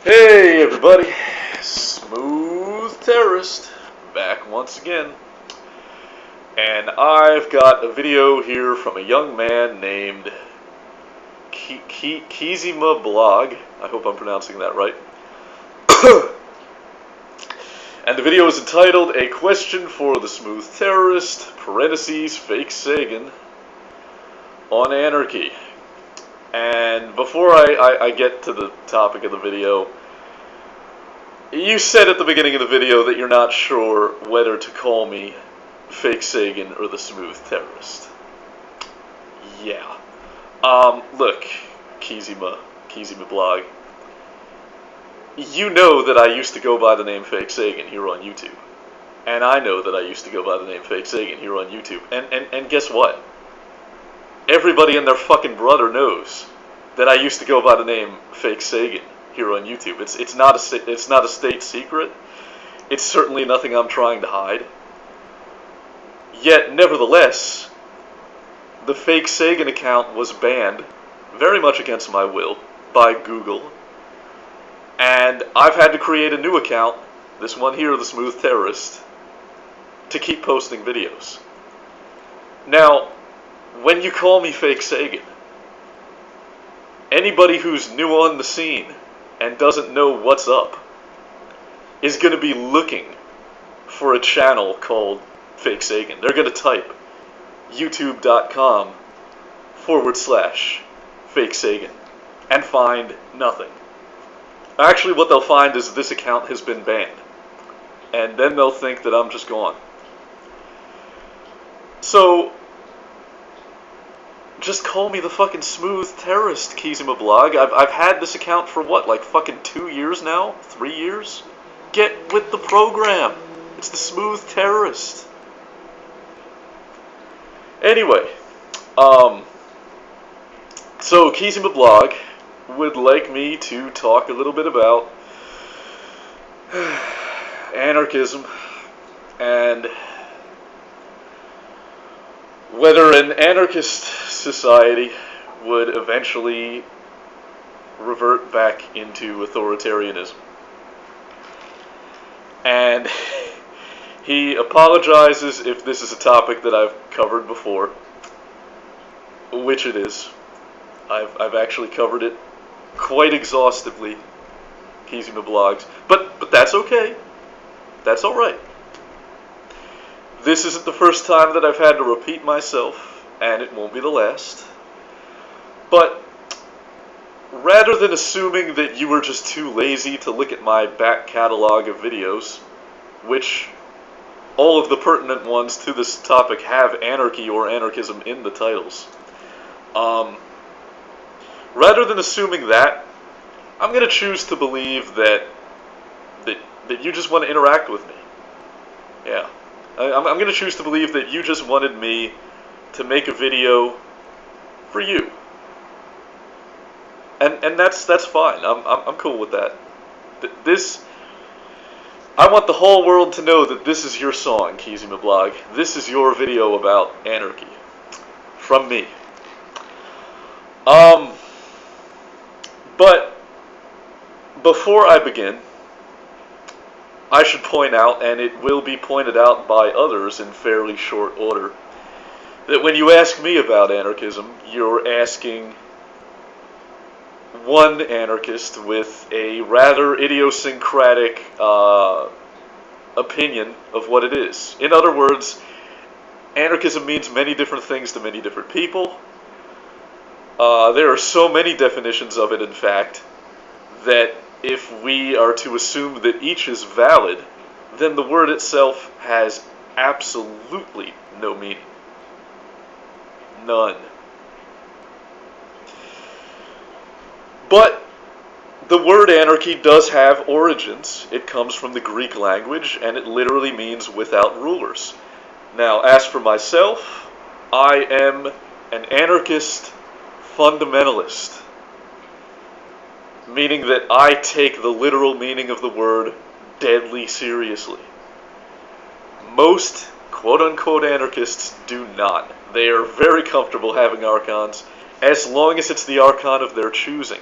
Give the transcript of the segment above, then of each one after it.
Hey everybody, TheSmoothTerrorist back once again, and I've got a video here from a young man named Kizima Blog. I hope I'm pronouncing that right. And the video is entitled "A Question for the Smooth Terrorist (parentheses FakeSagan) on Anarchy." And before I get to the topic of the video, you said at the beginning of the video that you're not sure whether to call me FakeSagan or the Smooth Terrorist. Yeah. Look, Kizima Blog. You know that I used to go by the name FakeSagan here on YouTube. And I know that I used to go by the name FakeSagan here on YouTube. And guess what? Everybody and their fucking brother knows that I used to go by the name FakeSagan here on YouTube. It's not a state secret. It's certainly nothing I'm trying to hide. Yet, nevertheless, the FakeSagan account was banned, very much against my will, by Google. And I've had to create a new account, this one here, the Smooth Terrorist, to keep posting videos. Now, when you call me FakeSagan, anybody who's new on the scene and doesn't know what's up is going to be looking for a channel called FakeSagan. They're going to type youtube.com/FakeSagan and find nothing. Actually, what they'll find is this account has been banned. And then they'll think that I'm just gone. So, just call me the fucking Smooth Terrorist, Kizima Blog. I've had this account for what, like fucking 2 years now? 3 years? Get with the program. It's the Smooth Terrorist. Anyway, so Kizima Blog would like me to talk a little bit about anarchism and whether an anarchist society would eventually revert back into authoritarianism. And he apologizes if this is a topic that I've covered before, which it is. I've actually covered it quite exhaustively, Kizima Blogs, but that's okay. That's alright. This isn't the first time that I've had to repeat myself, and it won't be the last. But rather than assuming that you were just too lazy to look at my back catalog of videos, which all of the pertinent ones to this topic have anarchy or anarchism in the titles, rather than assuming that, I'm going to choose to believe that you just want to interact with me. Yeah. I'm going to choose to believe that you just wanted me to make a video for you. And that's fine. I'm cool with that. I want the whole world to know that this is your song, Kizima Blog. This is your video about anarchy. From me. But before I begin, I should point out, and it will be pointed out by others in fairly short order, that when you ask me about anarchism, you're asking one anarchist with a rather idiosyncratic opinion of what it is. In other words, anarchism means many different things to many different people. There are so many definitions of it, in fact, that if we are to assume that each is valid, then the word itself has absolutely no meaning. None. But the word anarchy does have origins. It comes from the Greek language, and it literally means without rulers. Now, as for myself, I am an anarchist fundamentalist, meaning that I take the literal meaning of the word deadly seriously. Most quote-unquote anarchists do not. They are very comfortable having archons, as long as it's the archon of their choosing.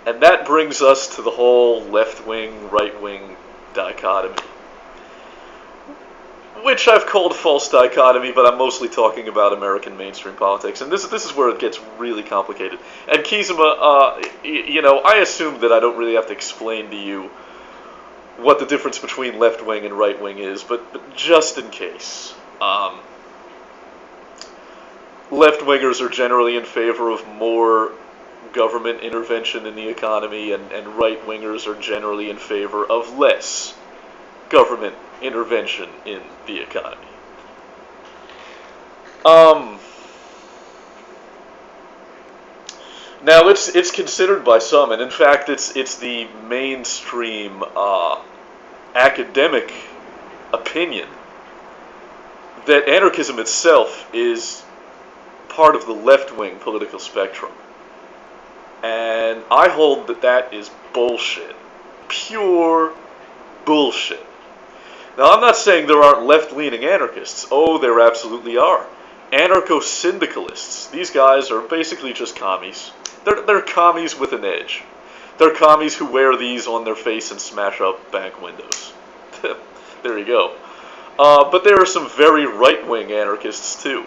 And that brings us to the whole left-wing, right-wing dichotomy, which I've called false dichotomy, but I'm mostly talking about American mainstream politics, and this is where it gets really complicated. And Kizuma, you know, I assume that I don't really have to explain to you what the difference between left-wing and right-wing is, but just in case. Left-wingers are generally in favor of more government intervention in the economy, and right-wingers are generally in favor of less government intervention in the economy. Now it's considered by some, and in fact it's the mainstream academic opinion, that anarchism itself is part of the left-wing political spectrum. And I hold that that is bullshit. Pure bullshit. Now, I'm not saying there aren't left-leaning anarchists. Oh, there absolutely are. Anarcho-syndicalists. These guys are basically just commies. They're commies with an edge. They're commies who wear these on their face and smash up bank windows. There you go. But there are some very right-wing anarchists, too.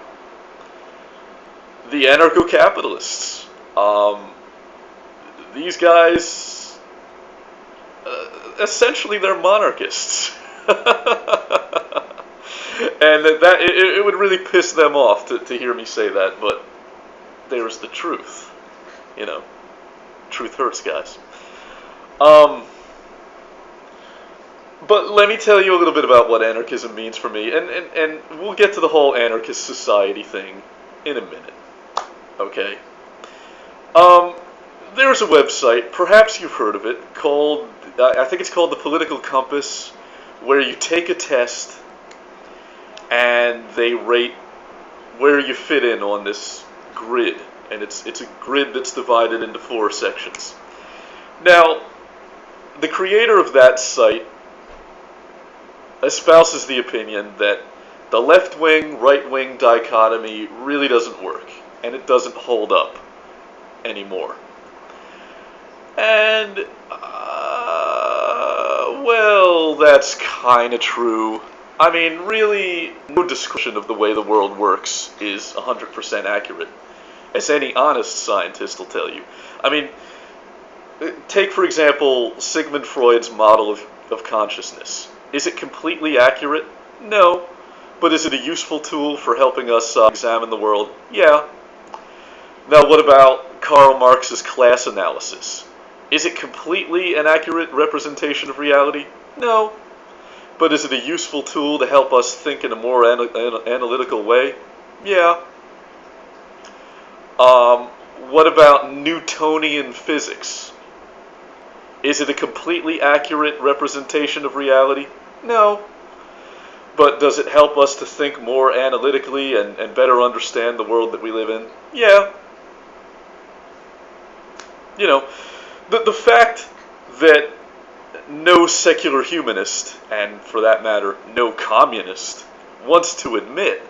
The anarcho-capitalists. These guys, essentially, they're monarchists. And it would really piss them off to hear me say that, but there's the truth. You know, truth hurts, guys. But let me tell you a little bit about what anarchism means for me, and we'll get to the whole anarchist society thing in a minute. Okay? There's a website, perhaps you've heard of it, called, I think it's called The Political Compass, where you take a test and they rate where you fit in on this grid. And it's a grid that's divided into 4 sections. Now, the creator of that site espouses the opinion that the left-wing, right-wing dichotomy really doesn't work, and it doesn't hold up anymore. And, well, that's kind of true. I mean, really, no description of the way the world works is 100% accurate, as any honest scientist will tell you. I mean, take, for example, Sigmund Freud's model of consciousness. Is it completely accurate? No. But is it a useful tool for helping us examine the world? Yeah. Now, what about Karl Marx's class analysis? Is it completely an accurate representation of reality? No. But is it a useful tool to help us think in a more analytical way? Yeah. What about Newtonian physics? Is it a completely accurate representation of reality? No. But does it help us to think more analytically and better understand the world that we live in? Yeah. You know, the fact that no secular humanist, and for that matter, no communist, wants to admit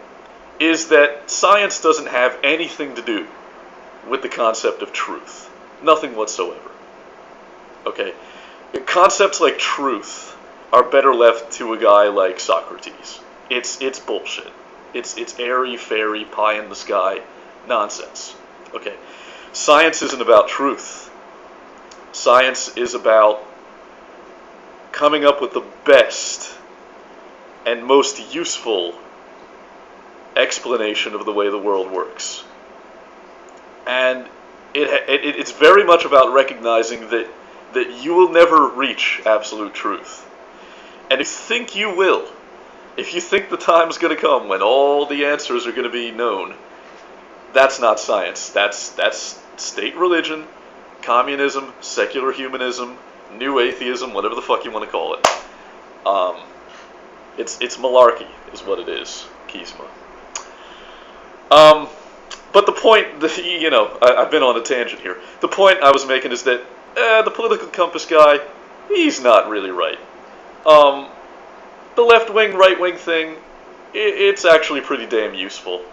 is that science doesn't have anything to do with the concept of truth. Nothing whatsoever. Okay? Concepts like truth are better left to a guy like Socrates. It's bullshit. It's airy-fairy, pie-in-the-sky nonsense. Okay? Science isn't about truth. Science is about coming up with the best and most useful explanation of the way the world works. And it's very much about recognizing that you will never reach absolute truth. And if you think you will, if you think the time's going to come when all the answers are going to be known, that's not science. That's state religion, communism, secular humanism, new atheism, whatever the fuck you want to call it. It's malarkey, is what it is, Kizma. But the point, you know, I've been on a tangent here. The point I was making is that the political compass guy, he's not really right. The left-wing, right-wing thing, it's actually pretty damn useful.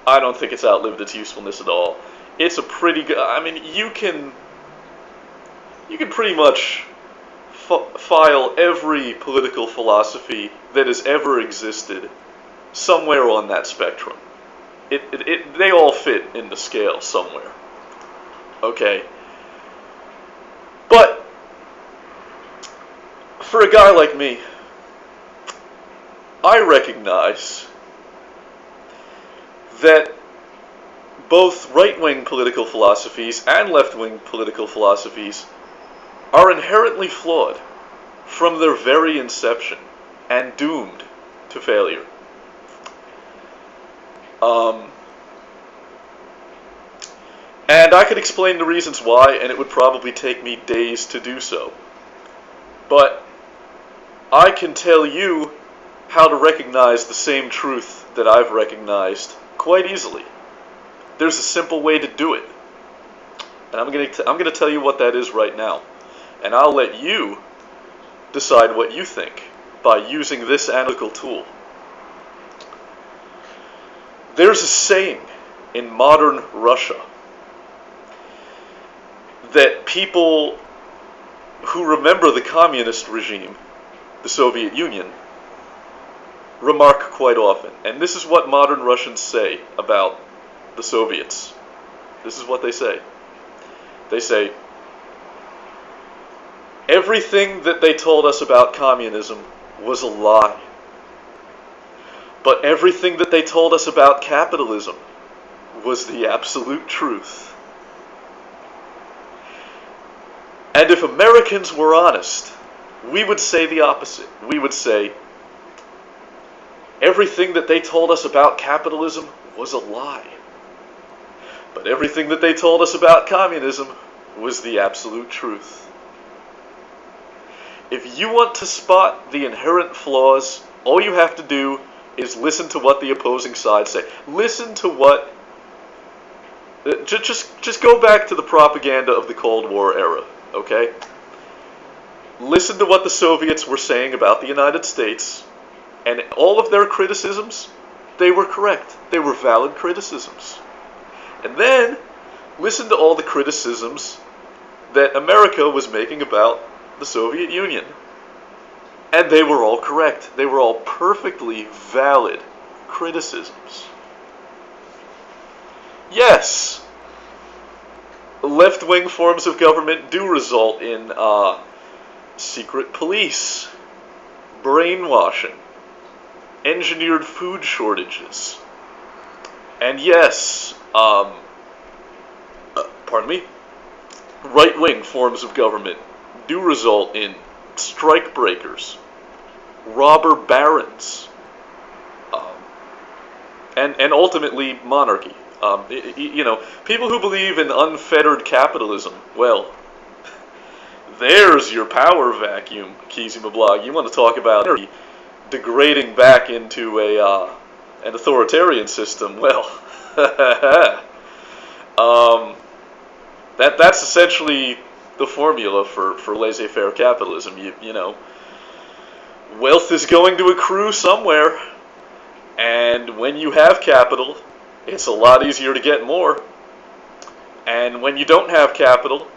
I don't think it's outlived its usefulness at all. It's a pretty good, I mean, you can you can pretty much file every political philosophy that has ever existed somewhere on that spectrum. They all fit in the scale somewhere. Okay? But for a guy like me, I recognize that both right-wing political philosophies and left-wing political philosophies are inherently flawed from their very inception and doomed to failure. And I could explain the reasons why, and it would probably take me days to do so. But I can tell you how to recognize the same truth that I've recognized quite easily. There's a simple way to do it. And I'm going to tell you what that is right now. And I'll let you decide what you think by using this analytical tool. There's a saying in modern Russia that people who remember the communist regime, the Soviet Union, remark quite often. And this is what modern Russians say about the Soviets. This is what they say. They say, everything that they told us about communism was a lie. But everything that they told us about capitalism was the absolute truth. And if Americans were honest, we would say the opposite. We would say, everything that they told us about capitalism was a lie. But everything that they told us about communism was the absolute truth. If you want to spot the inherent flaws, all you have to do is listen to what the opposing side say. Listen to what... Just go back to the propaganda of the Cold War era, okay? Listen to what the Soviets were saying about the United States, and all of their criticisms, they were correct. They were valid criticisms. And then, listen to all the criticisms that America was making about the Soviet Union. And they were all correct. They were all perfectly valid criticisms. Yes, left-wing forms of government do result in secret police, brainwashing, engineered food shortages, and yes, right-wing forms of government do result in strike breakers, robber barons, and ultimately monarchy. People who believe in unfettered capitalism, well, there's your power vacuum, Kizima Blog. You want to talk about degrading back into an authoritarian system? Well, that's essentially the formula for laissez-faire capitalism. You know, wealth is going to accrue somewhere, and when you have capital, it's a lot easier to get more. And when you don't have capital,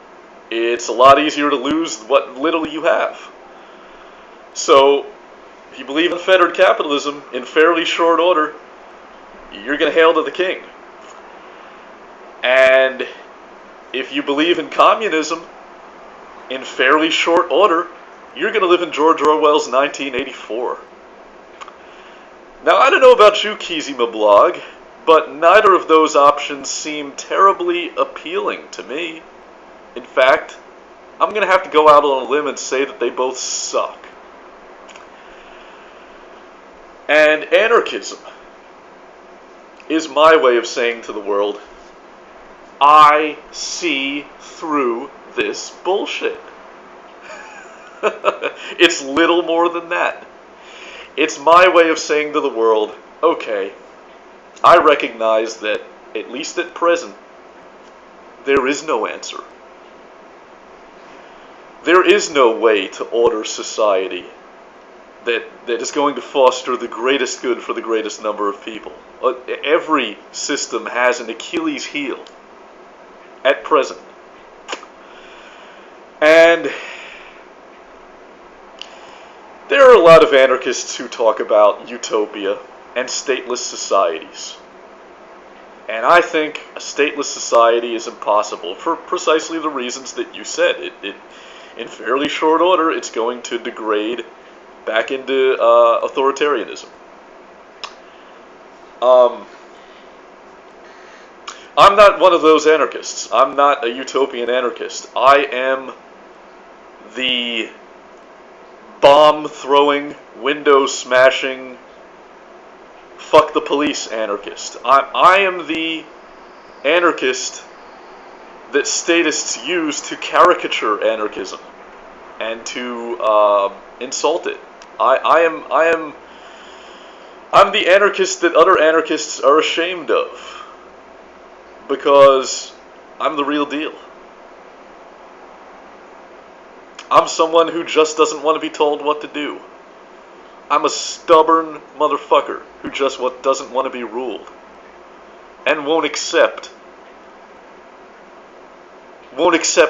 it's a lot easier to lose what little you have. So, if you believe in unfettered capitalism in fairly short order, you're going to hail to the king. And if you believe in communism in fairly short order, you're going to live in George Orwell's 1984. Now, I don't know about you, Kizima Blog, but neither of those options seem terribly appealing to me. In fact, I'm going to have to go out on a limb and say that they both suck. And anarchism is my way of saying to the world, I see through this bullshit. It's little more than that. It's my way of saying to the world, okay, I recognize that, at least at present, there is no answer. There is no way to order society that is going to foster the greatest good for the greatest number of people. Every system has an Achilles heel at present. And And there are a lot of anarchists who talk about utopia and stateless societies. And I think a stateless society is impossible for precisely the reasons that you said. In fairly short order, it's going to degrade back into authoritarianism. I'm not one of those anarchists. I'm not a utopian anarchist. I am the bomb-throwing, window-smashing, fuck the police anarchist. I am the anarchist that statists use to caricature anarchism and to insult it. I'm the anarchist that other anarchists are ashamed of, because I'm the real deal. I'm someone who just doesn't want to be told what to do. I'm a stubborn motherfucker who just doesn't want to be ruled, and won't accept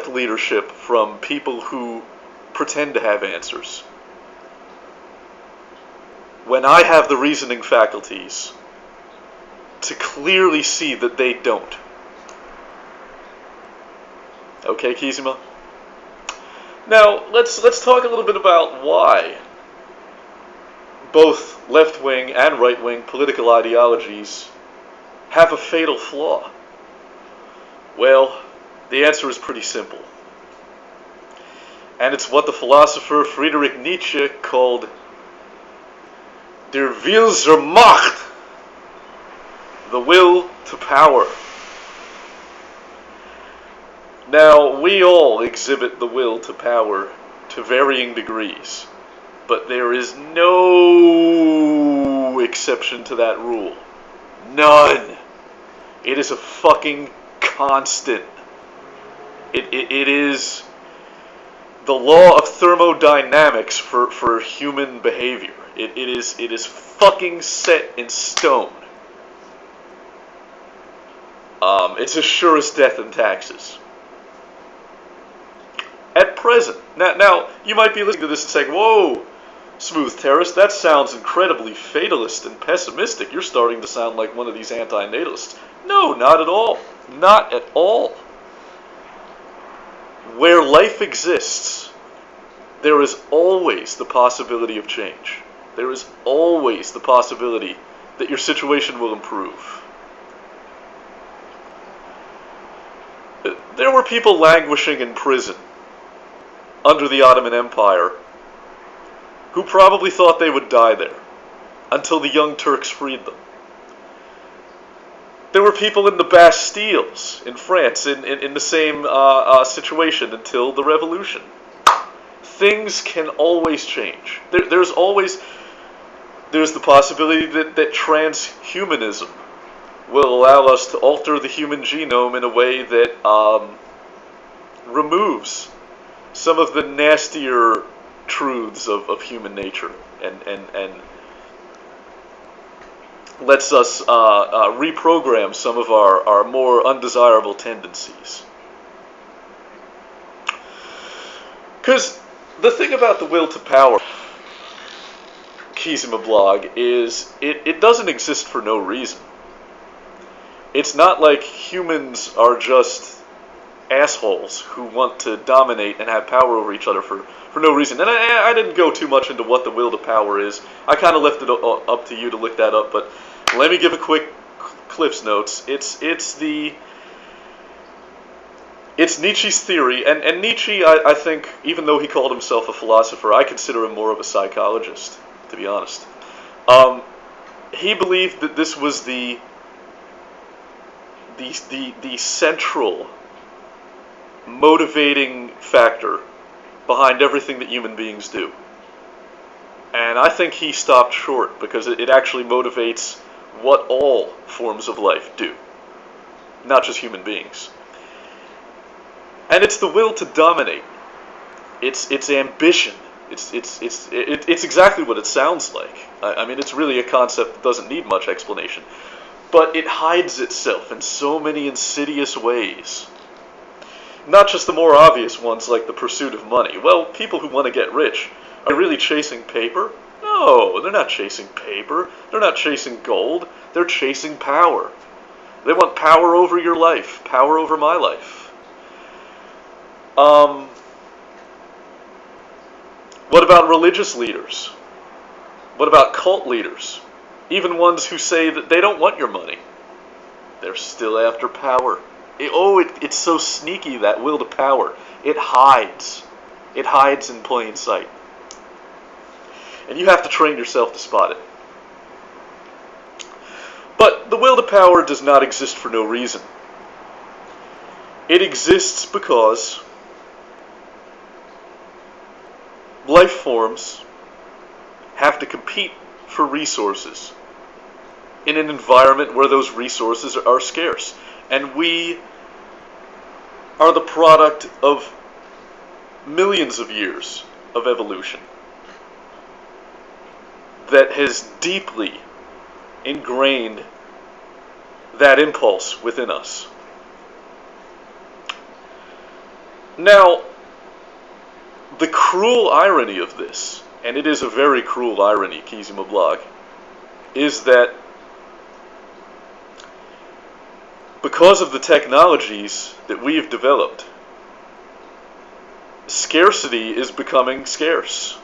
leadership from people who pretend to have answers, when I have the reasoning faculties to clearly see that they don't. Okay, Kizima? Now, let's talk a little bit about why both left-wing and right-wing political ideologies have a fatal flaw. Well, the answer is pretty simple. And it's what the philosopher Friedrich Nietzsche called der Wille zur Macht, the will to power. Now, we all exhibit the will to power to varying degrees, but there is no exception to that rule. None. It is a fucking constant. It is the law of thermodynamics for human behavior. It is fucking set in stone. It's as sure as death and taxes. At present. Now, you might be listening to this and saying, whoa, SmoothTerrorist, that sounds incredibly fatalist and pessimistic. You're starting to sound like one of these anti-natalists. No, not at all. Not at all. Where life exists, there is always the possibility of change. There is always the possibility that your situation will improve. There were people languishing in prison under the Ottoman Empire who probably thought they would die there until the Young Turks freed them. There were people in the Bastilles in France in the same situation until the Revolution. Things can always change. There's the possibility that transhumanism will allow us to alter the human genome in a way that removes some of the nastier truths of human nature and lets us reprogram some of our more undesirable tendencies. Because the thing about the will to power, Kizima blog, is it doesn't exist for no reason. It's not like humans are just assholes who want to dominate and have power over each other for no reason. And I didn't go too much into what the will to power is. I kind of left it up to you to look that up, but let me give a quick Cliff's Notes. It's Nietzsche's theory, and Nietzsche, I think, even though he called himself a philosopher, I consider him more of a psychologist, to be honest. He believed that this was the central motivating factor behind everything that human beings do. And I think he stopped short, because it actually motivates what all forms of life do, not just human beings. And it's the will to dominate. It's ambition. It's exactly what it sounds like. I mean, it's really a concept that doesn't need much explanation. But it hides itself in so many insidious ways. Not just the more obvious ones like the pursuit of money. Well, people who want to get rich, are they really chasing paper? No, they're not chasing paper. They're not chasing gold. They're chasing power. They want power over your life, power over my life. What about religious leaders? What about cult leaders? Even ones who say that they don't want your money. They're still after power. It's so sneaky, that will to power. It hides. It hides in plain sight. And you have to train yourself to spot it. But the will to power does not exist for no reason. It exists because life forms have to compete for resources in an environment where those resources are scarce. And we are the product of millions of years of evolution that has deeply ingrained that impulse within us. Now, the cruel irony of this, and it is a very cruel irony, Kizima Blog, is that because of the technologies that we've developed, scarcity is becoming scarce,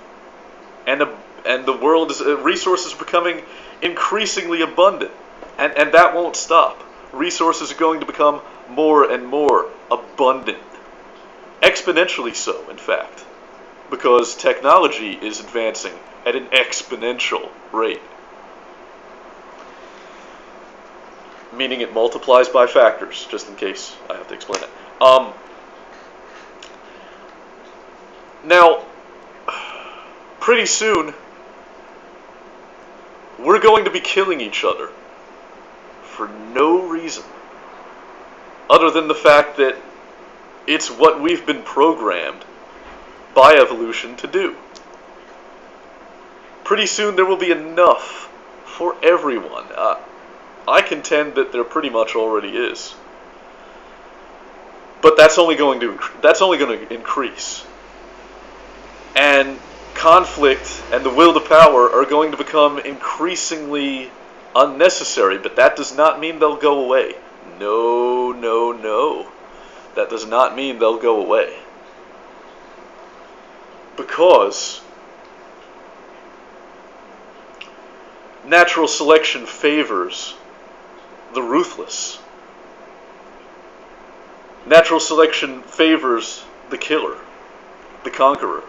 and the world's resources are becoming increasingly abundant, and that won't stop. Resources are going to become more and more abundant, exponentially so, in fact, because technology is advancing at an exponential rate. Meaning it multiplies by factors, just in case I have to explain it. Now, pretty soon, we're going to be killing each other for no reason other than the fact that it's what we've been programmed by evolution to do. Pretty soon there will be enough for everyone. I contend that there pretty much already is, but that's only going to increase, and conflict and the will to power are going to become increasingly unnecessary. But that does not mean they'll go away. No, no, no. That does not mean they'll go away, because natural selection favors the ruthless. Natural selection favors the killer, the conqueror.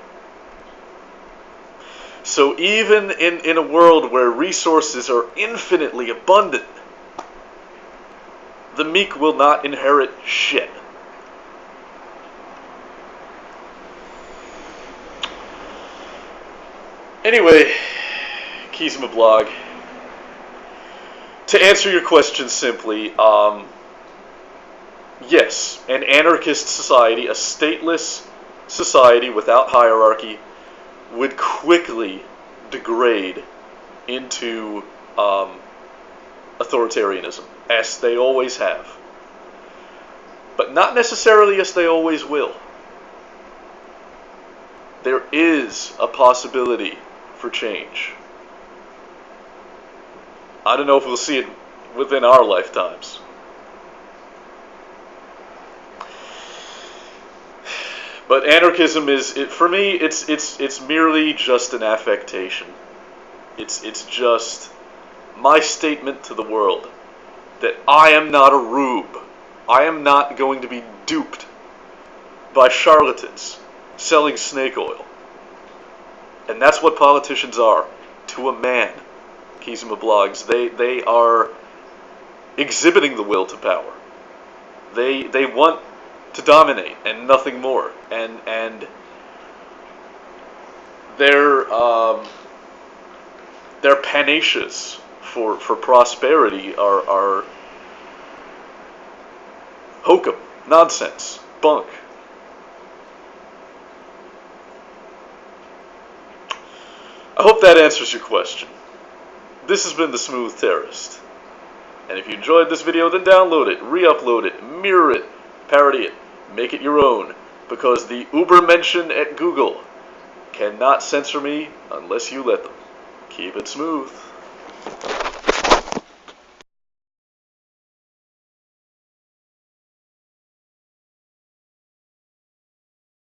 So even in a world where resources are infinitely abundant, the meek will not inherit shit. Anyway, Kizima Blog, to answer your question simply, yes, an anarchist society, a stateless society without hierarchy, would quickly degrade into authoritarianism, as they always have. But not necessarily as they always will. There is a possibility for change. I don't know if we'll see it within our lifetimes. But anarchism for me, it's merely just an affectation. It's just my statement to the world that I am not a rube. I am not going to be duped by charlatans selling snake oil. And that's what politicians are, to a man. Kizima Blogs, they are exhibiting the will to power. They want to dominate and nothing more. And their panacea for prosperity are hokum, nonsense, bunk. I hope that answers your question. This has been The Smooth Terrorist. And if you enjoyed this video, then download it, re-upload it, mirror it, parody it, make it your own, because the Uber mention at Google cannot censor me unless you let them. Keep it smooth.